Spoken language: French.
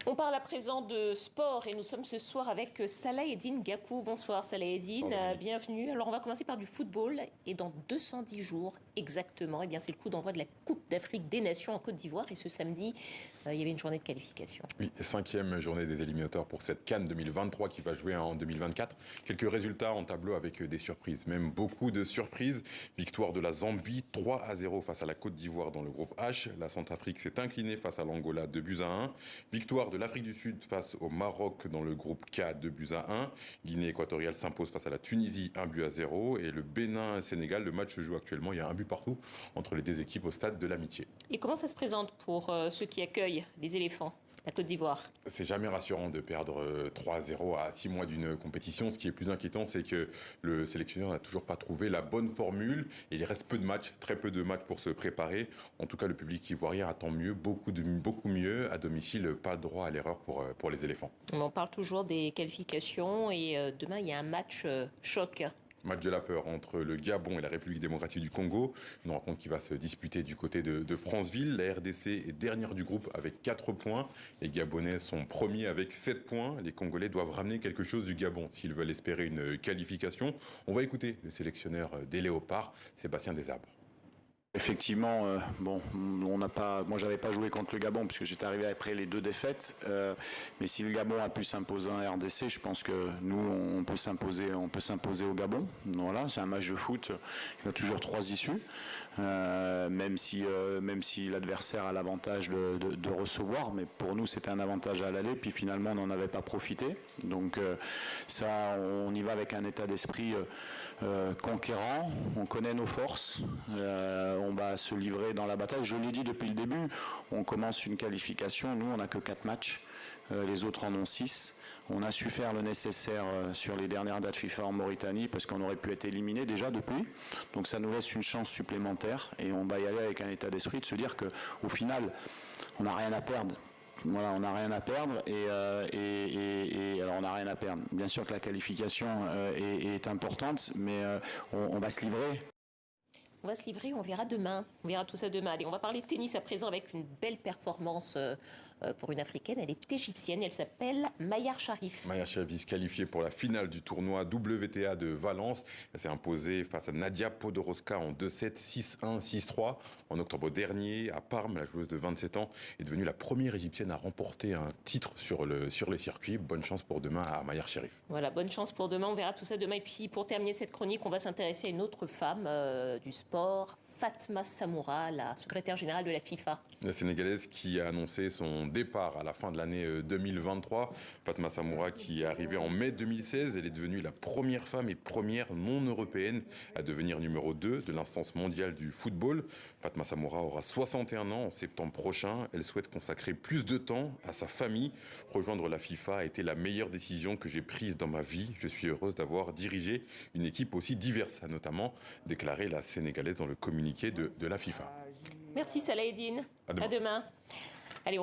On parle à présent de sport et nous sommes ce soir avec Salah Eddine Gakou. Bonsoir Salah Eddine, bienvenue. Alors on va commencer par du football et dans 210 jours exactement, c'est le coup d'envoi de la Coupe d'Afrique des Nations en Côte d'Ivoire et ce samedi, il y avait une journée de qualification. Oui, cinquième journée des éliminatoires pour cette CAN 2023 qui va jouer en 2024. Quelques résultats en tableau avec des surprises, même beaucoup de surprises. Victoire de la Zambie 3-0 face à la Côte d'Ivoire dans le groupe H. La Centrafrique s'est inclinée face à l'Angola 2-1. Victoire de l'Afrique du Sud face au Maroc dans le groupe K 2-1. Guinée équatoriale s'impose face à la Tunisie 1-0. Et le Bénin-Sénégal, le match se joue actuellement. Il y a un but partout entre les deux équipes au stade de l'Amitié. Et comment ça se présente pour ceux qui accueillent les éléphants, la Côte d'Ivoire? C'est jamais rassurant de perdre 3-0 à 6 mois d'une compétition. Ce qui est plus inquiétant, c'est que le sélectionneur n'a toujours pas trouvé la bonne formule. Et il reste peu de matchs, très peu de matchs pour se préparer. En tout cas, le public ivoirien attend mieux, beaucoup mieux. À domicile, pas le droit à l'erreur pour les éléphants. On parle toujours des qualifications et demain, il y a un match choc. Match de la peur entre le Gabon et la République démocratique du Congo. Une rencontre qui va se disputer du côté de Franceville. La RDC est dernière du groupe avec 4 points. Les Gabonais sont premiers avec 7 points. Les Congolais doivent ramener quelque chose du Gabon s'ils veulent espérer une qualification. On va écouter le sélectionneur des Léopards, Sébastien Desabre. Effectivement, moi j'avais pas joué contre le Gabon puisque j'étais arrivé après les 2 défaites. Mais si le Gabon a pu s'imposer en RDC, je pense que nous on peut s'imposer au Gabon. Voilà, c'est un match de foot. Il y a toujours 3 issues, même si l'adversaire a l'avantage de recevoir. Mais pour nous c'était un avantage à l'aller. Puis finalement on n'en avait pas profité. Donc ça, on y va avec un état d'esprit conquérant. On connaît nos forces. On va se livrer dans la bataille. Je l'ai dit depuis le début, on commence une qualification. Nous, on n'a que 4 matchs. Les autres en ont 6. On a su faire le nécessaire sur les dernières dates FIFA en Mauritanie parce qu'on aurait pu être éliminé déjà depuis. Donc ça nous laisse une chance supplémentaire et on va y aller avec un état d'esprit de se dire qu'au final, on n'a rien à perdre. Voilà, on n'a rien à perdre et alors on n'a rien à perdre. Bien sûr que la qualification est importante, mais on va se livrer. On va se livrer, on verra demain. On verra tout ça demain. Allez, on va parler de tennis à présent avec une belle performance pour une Africaine. Elle est égyptienne, elle s'appelle Mayar Sharif. Mayar Sharif qualifiée pour la finale du tournoi WTA de Valence. Elle s'est imposée face à Nadia Podoroska en 2-7, 6-1, 6-3. En octobre dernier, à Parme, la joueuse de 27 ans est devenue la première égyptienne à remporter un titre sur le circuit. Bonne chance pour demain à Mayar Sharif. Voilà, bonne chance pour demain. On verra tout ça demain. Et puis, pour terminer cette chronique, on va s'intéresser à une autre femme du sport, Fatma Samoura, la secrétaire générale de la FIFA. La Sénégalaise qui a annoncé son départ à la fin de l'année 2023. Fatma Samoura qui est arrivée en mai 2016. Elle est devenue la première femme et première non-européenne à devenir numéro 2 de l'instance mondiale du football. Fatma Samoura aura 61 ans en septembre prochain. Elle souhaite consacrer plus de temps à sa famille. Rejoindre la FIFA a été la meilleure décision que j'ai prise dans ma vie. Je suis heureuse d'avoir dirigé une équipe aussi diverse, a notamment déclaré la Sénégalaise dans le communiqué de la FIFA. Merci Salah Eddine. À demain.